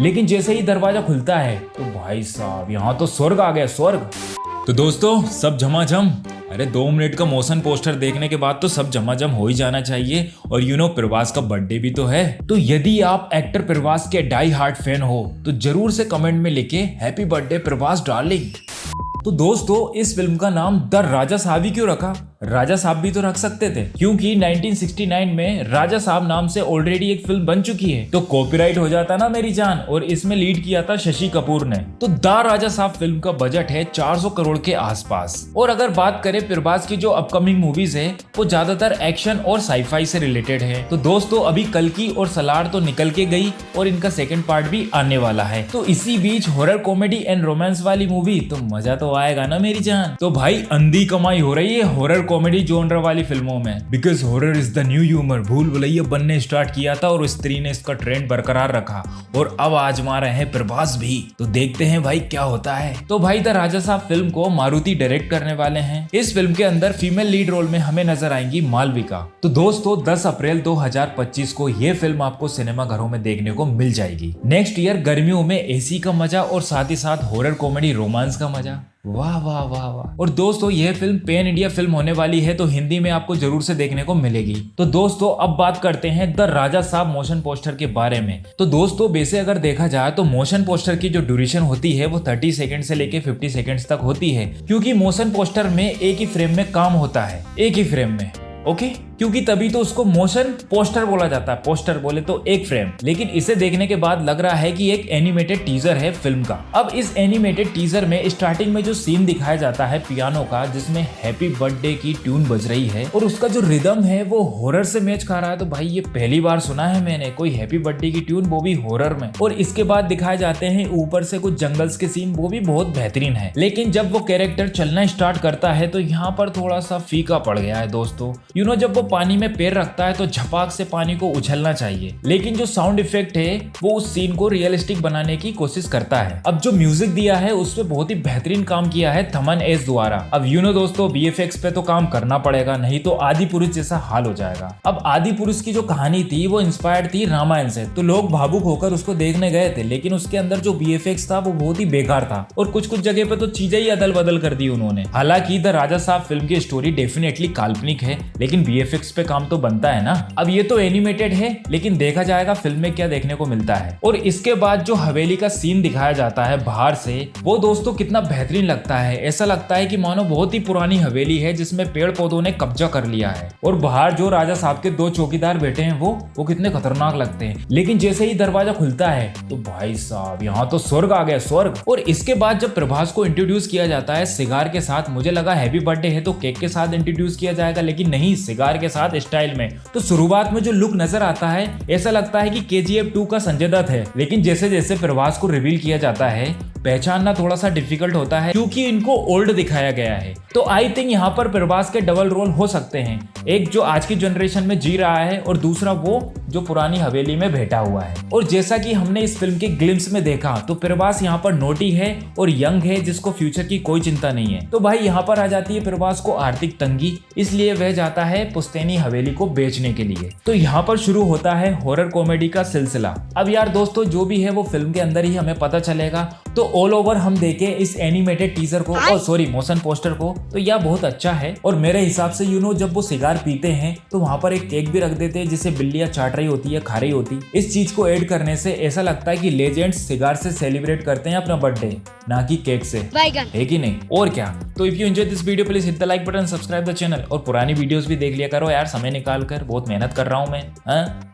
लेकिन जैसे ही दरवाजा खुलता है तो भाई साहब यहाँ तो स्वर्ग आ गया, स्वर्ग। तो दोस्तों सब झमाझम, अरे 2 मिनट का मोशन पोस्टर देखने के बाद तो सब झमाझम हो ही जाना चाहिए। और प्रभास का बर्थडे भी तो है। तो यदि आप एक्टर प्रभास के डाई हार्ट फैन हो तो जरूर से कमेंट में लिखे हैप्पी बर्थडे प्रभास डार्लिंग। तो दोस्तों इस फिल्म का नाम द राजा साहब ही क्यों रखा? राजा साहब भी तो रख सकते थे, क्योंकि 1969 में राजा साहब नाम से ऑलरेडी एक फिल्म बन चुकी है, तो कॉपीराइट हो जाता ना मेरी जान। और इसमें लीड किया था शशि कपूर ने। तो द राजा साहब फिल्म का बजट है 400 करोड़ के आसपास। और अगर बात करें प्रभास की जो अपकमिंग मूवीज है वो ज्यादातर एक्शन और साईफाई से रिलेटेड है। तो दोस्तों अभी कल्कि और सलार तो निकल के गई और इनका सेकंड पार्ट भी आने वाला है। तो इसी बीच हॉरर कॉमेडी एंड रोमांस वाली मूवी, तो मजा तो आएगा ना मेरी जान। तो भाई अंधी कमाई हो रही है हॉरर कॉमेडी जोनर वाली फिल्मों में, because horror is the new humour. भूल भुलैया बनने स्टार्ट किया था और स्त्री ने इसका ट्रेंड बरकरार रखा और अब आजमा रहे हैं प्रभास भी। तो देखते हैं भाई क्या होता है। तो भाई द राजा साहब फिल्म को मारुति डायरेक्ट करने वाले हैं। इस फिल्म के अंदर फीमेल लीड रोल में हमें नजर आएंगी मालविका। तो दोस्तों 10 अप्रैल 2025 को ये फिल्म आपको सिनेमा घरों में देखने को मिल जाएगी। नेक्स्ट ईयर गर्मियों में एसी का मजा और साथ ही साथ हॉरर कॉमेडी रोमांस का मजा। वाह वाह वाह वाह। और दोस्तों यह फिल्म पैन इंडिया फिल्म होने वाली है, तो हिंदी में आपको जरूर से देखने को मिलेगी। तो दोस्तों अब बात करते हैं द राजा साहब मोशन पोस्टर के बारे में। तो दोस्तों वैसे अगर देखा जाए तो मोशन पोस्टर की जो ड्यूरेशन होती है वो 30 सेकंड से लेके 50 सेकंड्स तक होती है, क्योंकि मोशन पोस्टर में एक ही फ्रेम में काम होता है, एक ही फ्रेम में। ओके क्योंकि तभी तो उसको मोशन पोस्टर बोला जाता है। पोस्टर बोले तो एक फ्रेम। लेकिन इसे देखने के बाद लग रहा है कि एक एनिमेटेड टीजर है फिल्म का। अब इस एनिमेटेड टीजर में स्टार्टिंग में जो सीन दिखाया जाता है पियानो का, जिसमें हैप्पी बर्थडे की ट्यून बज रही है और उसका जो रिदम है वो हॉरर से मैच खा रहा है। तो भाई ये पहली बार सुना है मैंने कोई हैप्पी बर्थडे की ट्यून, वो भी हॉरर में। और इसके बाद दिखाए जाते हैं ऊपर से कुछ जंगल्स के सीन, वो भी बहुत बेहतरीन है। लेकिन जब वो कैरेक्टर चलना स्टार्ट करता है तो यहाँ पर थोड़ा सा फीका पड़ गया है दोस्तों। जब वो पानी में पैर रखता है तो झपाक से पानी को उछलना चाहिए, लेकिन जो साउंड इफेक्ट है वो उस सीन को रियलिस्टिक बनाने की कोशिश करता है। अब जो म्यूजिक दिया है उसपे बहुत ही बेहतरीन काम किया है थमन एस द्वारा। अब दोस्तों VFX पे तो काम करना पड़ेगा, नहीं तो आदि पुरुष जैसा हाल हो जाएगा। अब आदि पुरुष की जो कहानी थी वो इंस्पायर्ड थी रामायण से, तो लोग भावुक होकर उसको देखने गए थे, लेकिन उसके अंदर जो VFX था वो बहुत ही बेकार था और कुछ जगह पे तो चीजें ही अदल बदल कर दी उन्होंने। हालांकि द राजा साहब फिल्म की स्टोरी डेफिनेटली काल्पनिक है, लेकिन VFX पे काम तो बनता है ना। अब ये तो एनिमेटेड है, लेकिन देखा जाएगा फिल्म में क्या देखने को मिलता है। और इसके बाद जो हवेली का सीन दिखाया जाता है बाहर से, वो दोस्तों कितना बेहतरीन लगता है। ऐसा लगता है कि मानो बहुत ही पुरानी हवेली है जिसमें पेड़ पौधों ने कब्जा कर लिया है। और बाहर जो राजा साहब के 2 चौकीदार बैठे हैं वो कितने खतरनाक लगते हैं। लेकिन जैसे ही दरवाजा खुलता है तो भाई साहब यहाँ तो स्वर्ग आ गया, स्वर्ग। और इसके बाद जब प्रभास को इंट्रोड्यूस किया जाता है सिगार के साथ, मुझे लगा हैप्पी बर्थडे है तो केक के साथ इंट्रोड्यूस किया जाएगा, लेकिन नहीं, सिगार के साथ स्टाइल में। तो शुरुआत में जो लुक नजर आता है ऐसा लगता है कि KGF 2 का संजय दत्त है, लेकिन जैसे जैसे प्रभास को रिवील किया जाता है पहचानना थोड़ा सा डिफिकल्ट होता है, क्योंकि इनको ओल्ड दिखाया गया है। तो आई थिंक यहाँ पर प्रभास के डबल रोल हो सकते हैं, एक जो आज की जनरेशन में जी रहा है और दूसरा वो जो पुरानी हवेली में बैठा हुआ है। और जैसा कि हमने इस फिल्म के ग्लिम्स में देखा तो प्रभास यहाँ पर नोटी है और यंग है, जिसको फ्यूचर की कोई चिंता नहीं है। तो भाई यहाँ पर आ जाती है प्रभास को आर्थिक तंगी, इसलिए वह जाता है पुश्तैनी हवेली को बेचने के लिए। तो यहाँ पर शुरू होता है हॉरर कॉमेडी का सिलसिला। अब यार दोस्तों जो भी है वो फिल्म के अंदर ही हमें पता चलेगा। तो ऑल ओवर हम देखें इस एनिमेटेड टीजर को और सॉरी मोशन पोस्टर को, तो यह बहुत अच्छा है। और मेरे हिसाब से जब वो सिगार पीते हैं तो वहाँ पर एक केक भी रख देते हैं जिसे बिल्लियां चाट रही होती है, खा रही होती। इस चीज को ऐड करने से ऐसा लगता है कि लेजेंड्स सिगार से सेलिब्रेट करते हैं अपना बर्थडे, ना कि केक से, है कि नहीं? और क्या। तो if you enjoy this video please hit the like button, subscribe the channel और पुरानी वीडियोस भी देख लिया करो यार, समय निकाल कर। बहुत मेहनत कर रहा हूँ मैं।